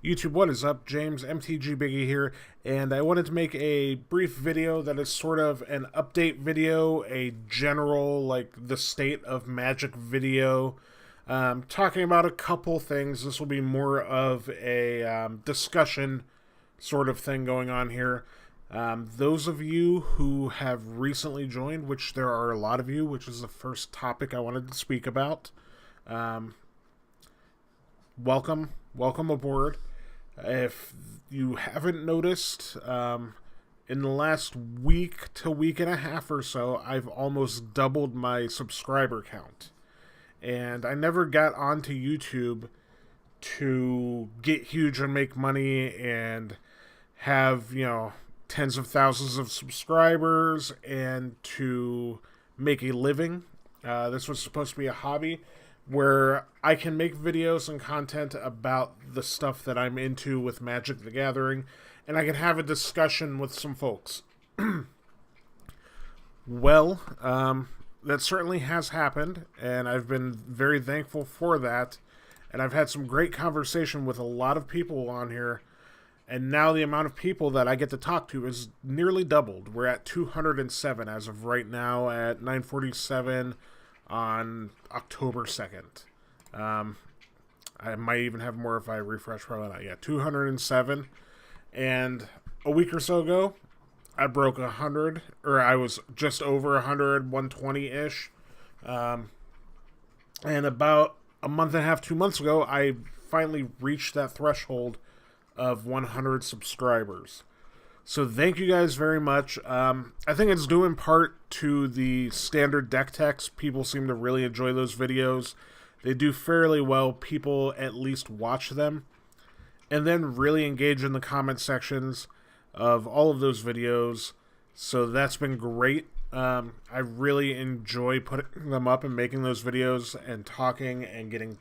YouTube, what is up? James MTG Biggie here, and I wanted to make a brief video that is sort of an update video, a general, the state of Magic video, talking about a couple things. This will be more of a discussion sort of thing going on here. Those of you who have recently joined, which there are a lot of you, which is the first topic I wanted to speak about, welcome aboard. If you haven't noticed, in the last week to week and a half or so, I've almost doubled my subscriber count. And I never got onto YouTube to get huge and make money and have, tens of thousands of subscribers and to make a living. This was supposed to be a hobby where I can make videos and content about the stuff that I'm into with Magic the Gathering, and I can have a discussion with some folks. Well, that certainly has happened, and I've been very thankful for that, and I've had some great conversation with a lot of people on here, and now the amount of people that I get to talk to is nearly doubled. We're at 207 as of right now at 9:47 on October 2nd. I might even have more if I refresh, probably not yet. 207. And a week or so ago, I broke 100, or I was just over 100, 120-ish. And about a month and a half, 2 months ago, I finally reached that threshold of 100 subscribers. So thank you guys very much. I think it's due in part to the standard deck techs. People seem to really enjoy those videos. They do fairly well. People at least watch them. And then really engage in the comment sections of all of those videos. So that's been great. I really enjoy putting them up and making those videos and talking and getting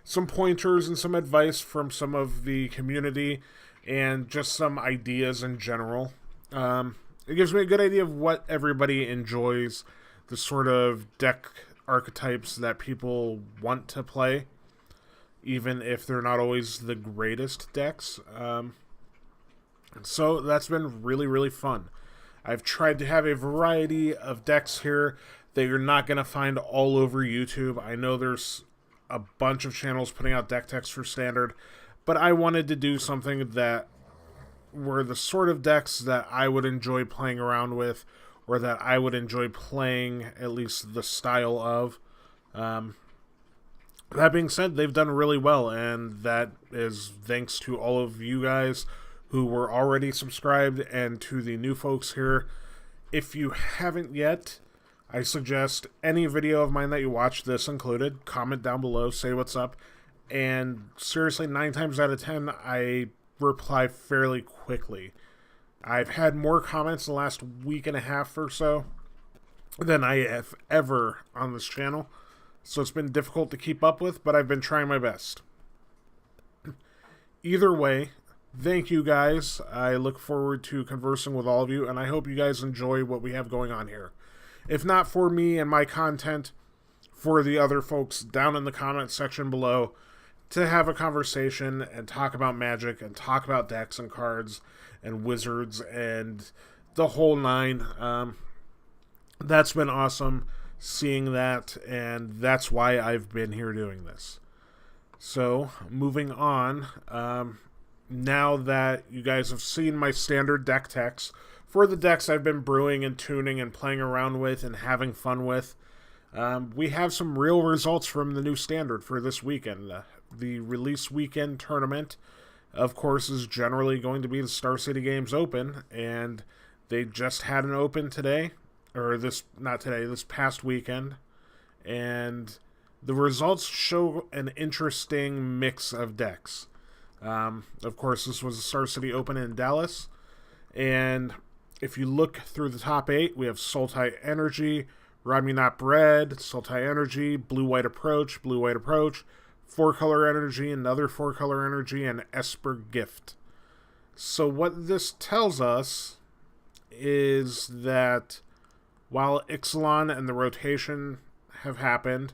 some pointers and some advice from some of the community and just some ideas in general. It gives me a good idea of what everybody enjoys, the sort of deck archetypes that people want to play, even if they're not always the greatest decks. So that's been really, really fun. I've tried to have a variety of decks here that you're not going to find all over YouTube. I know there's a bunch of channels putting out deck techs for Standard, but I wanted to do something that were the sort of decks that I would enjoy playing around with, or that I would enjoy playing at least the style of. That being said, they've done really well, and that is thanks to all of you guys who were already subscribed and to the new folks here. If you haven't yet, I suggest any video of mine that you watch, this included, comment down below, say what's up. And seriously, 9 times out of 10, I reply fairly quickly. I've had more comments in the last week and a half or so than I have ever on this channel. So it's been difficult to keep up with, but I've been trying my best. Either way, thank you guys. I look forward to conversing with all of you, and I hope you guys enjoy what we have going on here. If not for me and my content, for the other folks down in the comment section below, to have a conversation and talk about Magic and talk about decks and cards and wizards and the whole nine. That's been awesome seeing that, and that's why I've been here doing this. So, moving on, now that you guys have seen my standard deck techs, for the decks I've been brewing and tuning and playing around with and having fun with, we have some real results from the new standard for this weekend. The release weekend tournament, of course, is generally going to be the Star City Games Open, and they just had an Open today, or this past weekend, and the results show an interesting mix of decks. Of course, this was the Star City Open in Dallas, and if you look through the top 8, we have Sultai Energy, Rod Me Not Bread, Sultai Energy, Blue-White Approach, 4-color energy, another 4-color energy, and Esper Gift. So what this tells us is that while Ixalan and the rotation have happened,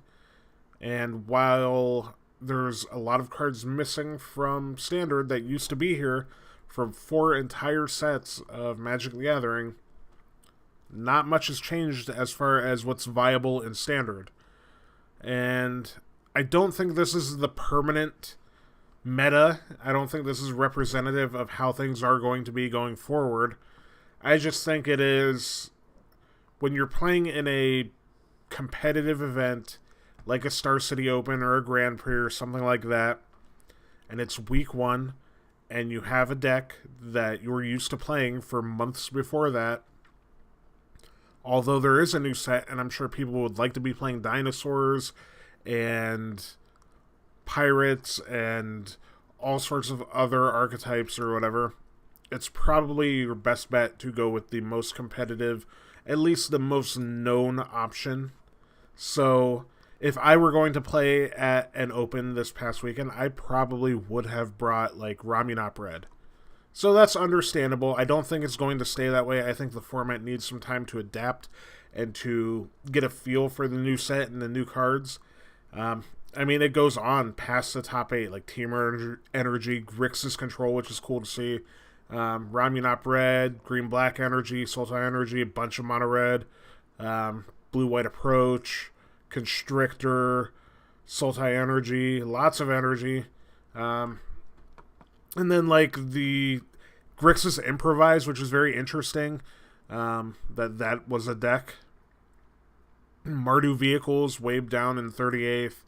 and while there's a lot of cards missing from Standard that used to be here from 4 entire sets of Magic the Gathering. Not much has changed as far as what's viable in Standard. And I don't think this is the permanent meta. I don't think this is representative of how things are going to be going forward. I just think it is, when you're playing in a competitive event like a Star City Open or a Grand Prix or something like that, and it's week 1, and you have a deck that you're used to playing for months before that, although there is a new set, and I'm sure people would like to be playing dinosaurs and pirates and all sorts of other archetypes or whatever, it's probably your best bet to go with the most competitive, at least the most known option. So if I were going to play at an Open this past weekend, I probably would have brought like Ramunap Red. So that's understandable. I don't think it's going to stay that way. I think the format needs some time to adapt and to get a feel for the new set and the new cards. I mean, it goes on past the top 8, like Team Energy, Grixis Control, which is cool to see. Ramunap Red, Green-Black Energy, Sultai Energy, a bunch of Mono Red, Blue-White Approach, Constrictor, Sultai Energy, lots of energy. And then, like, the Grixis Improvise, which is very interesting. That was a deck. Mardu Vehicles, Wave Down in 38th.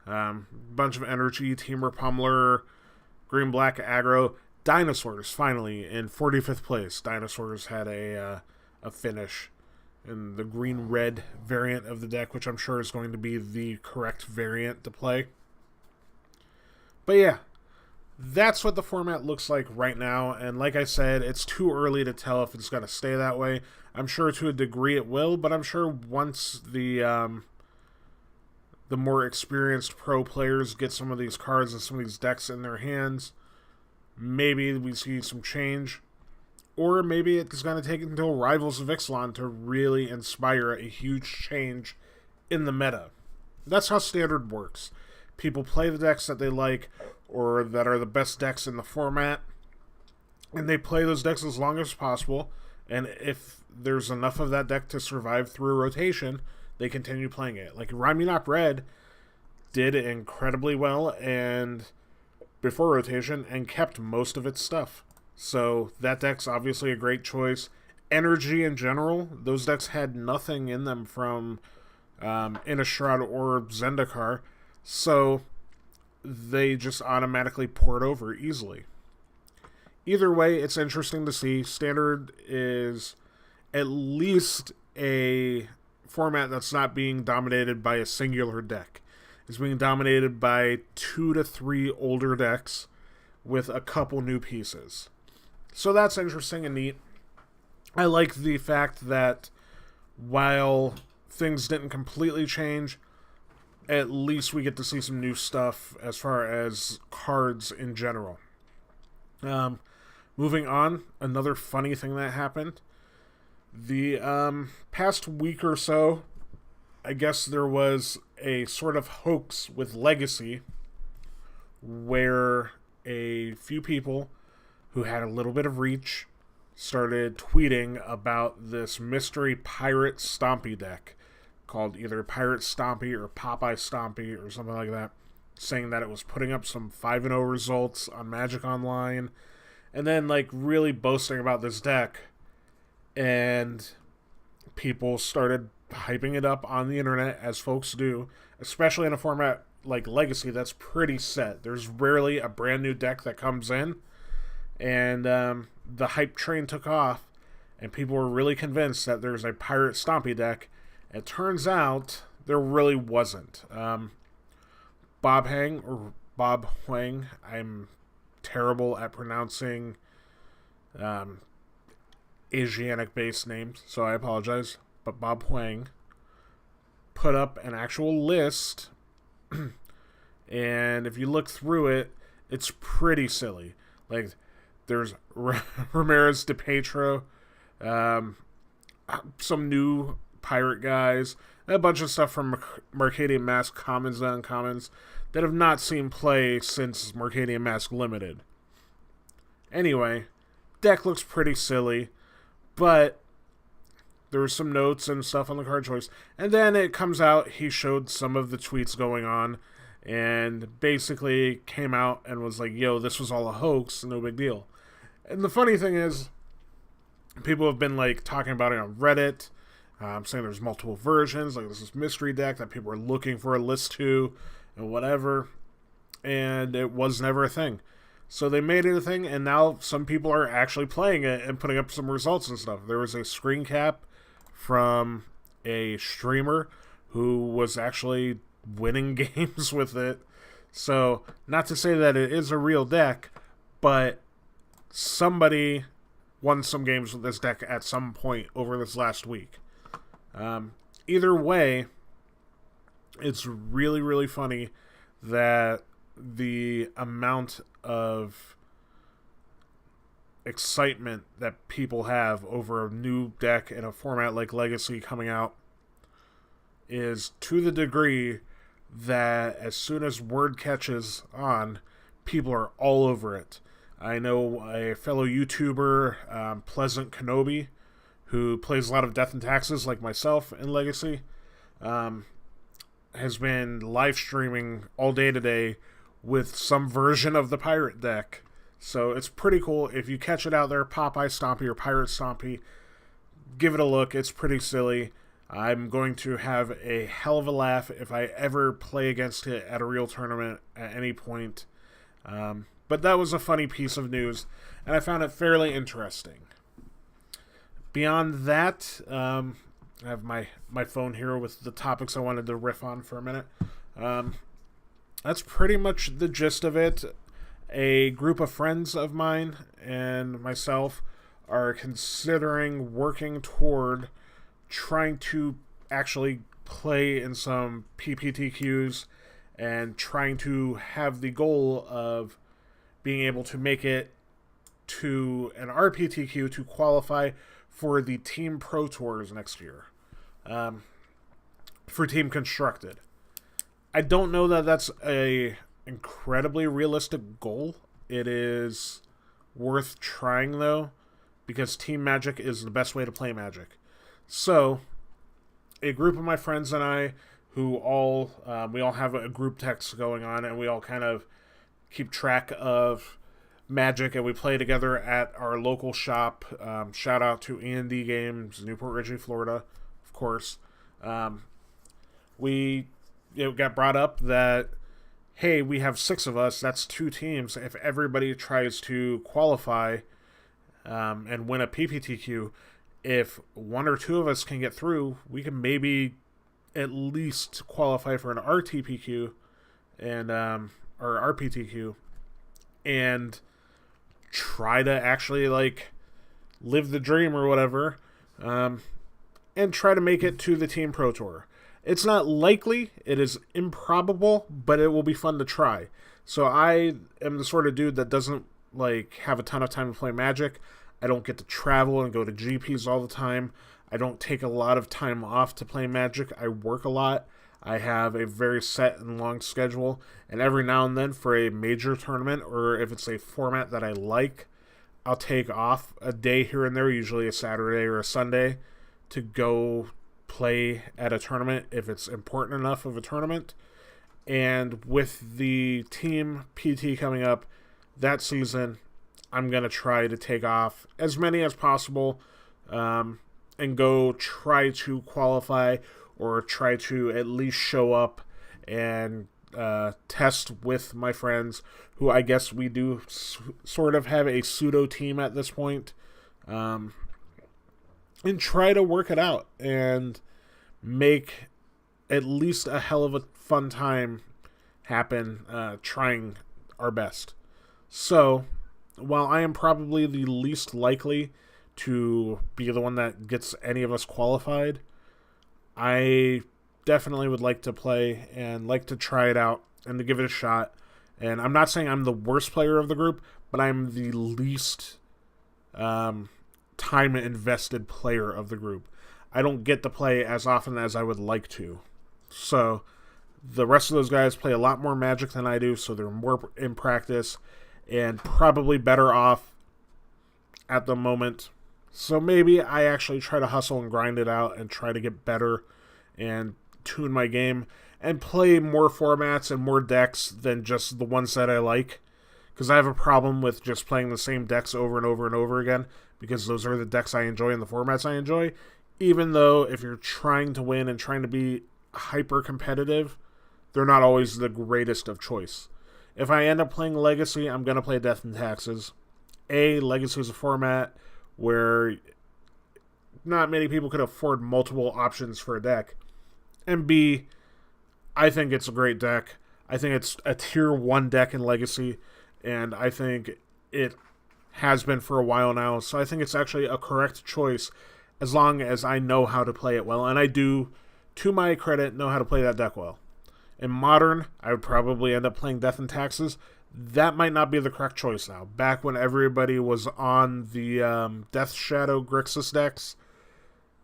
Bunch of energy, Teamer Pummeler, Green-Black Aggro. Dinosaurs, finally, in 45th place. Dinosaurs had a finish in the green-red variant of the deck, which I'm sure is going to be the correct variant to play. But yeah, that's what the format looks like right now, and like I said, it's too early to tell if it's going to stay that way. I'm sure to a degree it will, but I'm sure once the more experienced pro players get some of these cards and some of these decks in their hands, maybe we see some change. Or maybe it's going to take until Rivals of Ixalan to really inspire a huge change in the meta. That's how Standard works. People play the decks that they like or that are the best decks in the format, and they play those decks as long as possible, and if there's enough of that deck to survive through rotation, they continue playing it. Like Ramunap Red did incredibly well and before rotation and kept most of its stuff. So that deck's obviously a great choice. Energy in general, those decks had nothing in them from Innistrad or Zendikar, so they just automatically poured over easily. Either way, it's interesting to see. Standard is at least a format that's not being dominated by a singular deck. It's being dominated by 2 to 3 older decks with a couple new pieces. So that's interesting and neat. I like the fact that while things didn't completely change, at least we get to see some new stuff as far as cards in general. Moving on, another funny thing that happened. The past week or so, I guess there was a sort of hoax with Legacy where a few people who had a little bit of reach started tweeting about this mystery Pirate Stompy deck called either Pirate Stompy or Popeye Stompy or something like that, saying that it was putting up some 5-0 results on Magic Online, and then like really boasting about this deck, and people started hyping it up on the internet, as folks do, especially in a format like Legacy that's pretty set. There's rarely a brand new deck that comes in, and the hype train took off, and people were really convinced that there's a Pirate Stompy deck. It turns out there really wasn't. Bob Huang, I'm terrible at pronouncing Asiatic-based names, so I apologize. But Bob Huang put up an actual list, and if you look through it, it's pretty silly. Like, there's Ramirez de Petro, some new pirate guys, a bunch of stuff from Mercadian Mask, commons and uncommons. that have not seen play since Mercadian Mask Limited. Anyway, deck looks pretty silly, but there were some notes and stuff on the card choice. And then it comes out, he showed some of the tweets going on, and basically came out and was like, yo, this was all a hoax, no big deal. And the funny thing is, people have been like talking about it on Reddit, saying there's multiple versions, like this is mystery deck that people are looking for a list to, and whatever, and it was never a thing. So they made it a thing, and now some people are actually playing it and putting up some results and stuff. There was a screen cap from a streamer who was actually winning games with it. So, not to say that it is a real deck, but somebody won some games with this deck at some point over this last week. Either way, it's really, really funny that the amount of excitement that people have over a new deck in a format like Legacy coming out is to the degree that as soon as word catches on, people are all over it. I know a fellow YouTuber, Pleasant Kenobi, who plays a lot of Death and Taxes like myself in Legacy, has been live streaming all day today with some version of the pirate deck. So it's pretty cool. If you catch it out there, Popeye Stompy or Pirate Stompy, give it a look. It's pretty silly. I'm going to have a hell of a laugh if I ever play against it at a real tournament at any point. But that was a funny piece of news, and I found it fairly interesting. Beyond that, I have my phone here with the topics I wanted to riff on for a minute. That's pretty much the gist of it. A group of friends of mine and myself are considering working toward trying to actually play in some PPTQs and trying to have the goal of being able to make it to an RPTQ to qualify for the Team Pro Tours next year. For Team Constructed. I don't know that that's a incredibly realistic goal. It is worth trying, though, because Team Magic is the best way to play Magic. So, a group of my friends and I, who we all have a group text going on, and we all kind of keep track of Magic, and we play together at our local shop. Shout out to E&D Games, Newport Richey, Florida, of course. We got brought up that, hey, we have 6 of us, that's 2 teams. If everybody tries to qualify and win a PPTQ, if 1 or 2 of us can get through, we can maybe at least qualify for an RTPQ and or RPTQ and try to actually like live the dream or whatever, and try to make it to the Team Pro Tour. It's not likely, it is improbable, but it will be fun to try. So I am the sort of dude that doesn't like have a ton of time to play Magic. I don't get to travel and go to GPs all the time. I don't take a lot of time off to play Magic. I work a lot. I have a very set and long schedule, and every now and then for a major tournament, or if it's a format that I like, I'll take off a day here and there, usually a Saturday or a Sunday, to go play at a tournament if it's important enough of a tournament. And with the Team PT coming up that season, I'm going to try to take off as many as possible and go try to qualify or try to at least show up and test with my friends, who I guess we do sort of have a pseudo team at this point, and try to work it out and make at least a hell of a fun time happen, trying our best. So, while I am probably the least likely to be the one that gets any of us qualified, I definitely would like to play and like to try it out and to give it a shot. And I'm not saying I'm the worst player of the group, but I'm the least time invested player of the group. I don't get to play as often as I would like to. So The rest of those guys play a lot more Magic than I do, so they're more in practice and probably better off at the moment. So maybe I actually try to hustle and grind it out and try to get better and tune my game and play more formats and more decks than just the ones that I like. Because I have a problem with just playing the same decks over and over and over again, because those are the decks I enjoy and the formats I enjoy. Even though if you're trying to win and trying to be hyper competitive, they're not always the greatest of choice. If I end up playing Legacy, I'm going to play Death and Taxes. Legacy is a format where not many people could afford multiple options for a deck. And B, I think it's a great deck. I think it's a tier 1 deck in Legacy, and I think it has been for a while now. So I think it's actually a correct choice as long as I know how to play it well. And I do, to my credit, know how to play that deck well. In Modern, I would probably end up playing Death and Taxes. That might not be the correct choice now. Back when everybody was on the Death Shadow Grixis decks,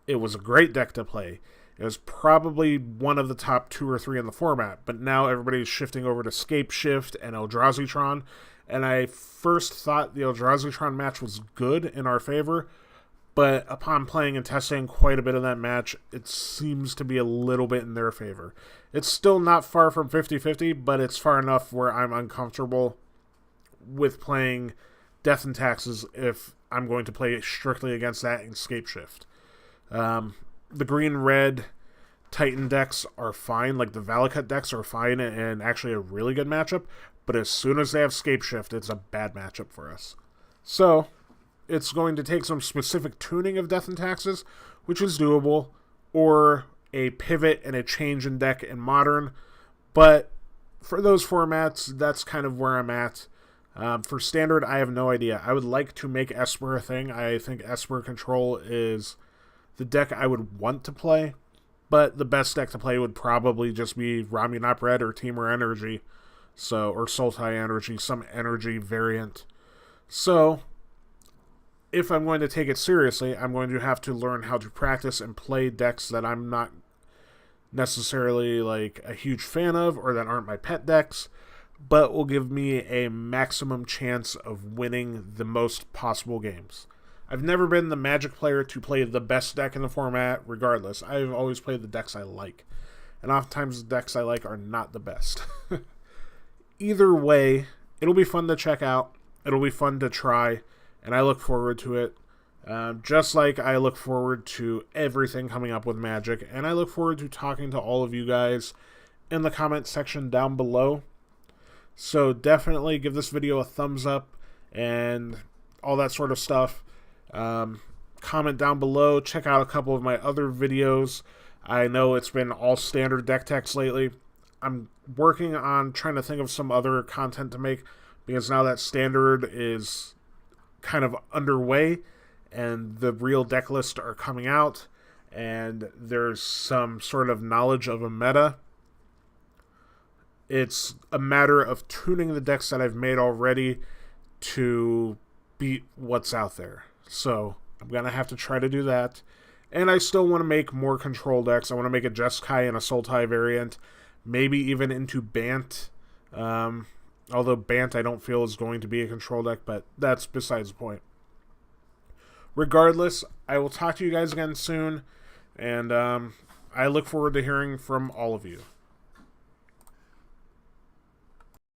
it was a great deck to play. It was probably one of the top 2 or 3 in the format, but now everybody's shifting over to Scape Shift and Eldrazi-Tron, and I first thought the Eldrazi-Tron match was good in our favor, but upon playing and testing quite a bit of that match, it seems to be a little bit in their favor. It's still not far from 50-50, but it's far enough where I'm uncomfortable with playing Death and Taxes if I'm going to play strictly against that in Scape Shift. The green-red Titan decks are fine, like the Valakut decks are fine and actually a really good matchup, but as soon as they have Scape Shift, it's a bad matchup for us. So, it's going to take some specific tuning of Death and Taxes, which is doable, or a pivot and a change in deck in Modern, but for those formats, that's kind of where I'm at. For Standard, I have no idea. I would like to make Esper a thing. I think Esper Control is the deck I would want to play, but the best deck to play would probably just be Ramunap Red or Temur Energy, or Sultai Energy, some energy variant. So, if I'm going to take it seriously, I'm going to have to learn how to practice and play decks that I'm not necessarily like a huge fan of or that aren't my pet decks, but will give me a maximum chance of winning the most possible games. I've never been the Magic player to play the best deck in the format regardless. I've always played the decks I like, and oftentimes the decks I like are not the best. Either way, it'll be fun to check out. It'll be fun to try, and I look forward to it. Just like I look forward to everything coming up with Magic, and I look forward to talking to all of you guys in the comment section down below. So definitely give this video a thumbs up and all that sort of stuff. Comment down below. Check out a couple of my other videos. I know it's been all standard deck techs lately. I'm working on trying to think of some other content to make, because now that standard is kind of underway and the real deck lists are coming out and there's some sort of knowledge of a meta. It's a matter of tuning the decks that I've made already to beat what's out there. So I'm going to have to try to do that. And I still want to make more control decks. I want to make a Jeskai and a Sultai variant. Maybe even into Bant. Although Bant I don't feel is going to be a control deck, but that's besides the point. Regardless, I will talk to you guys again soon. And I look forward to hearing from all of you.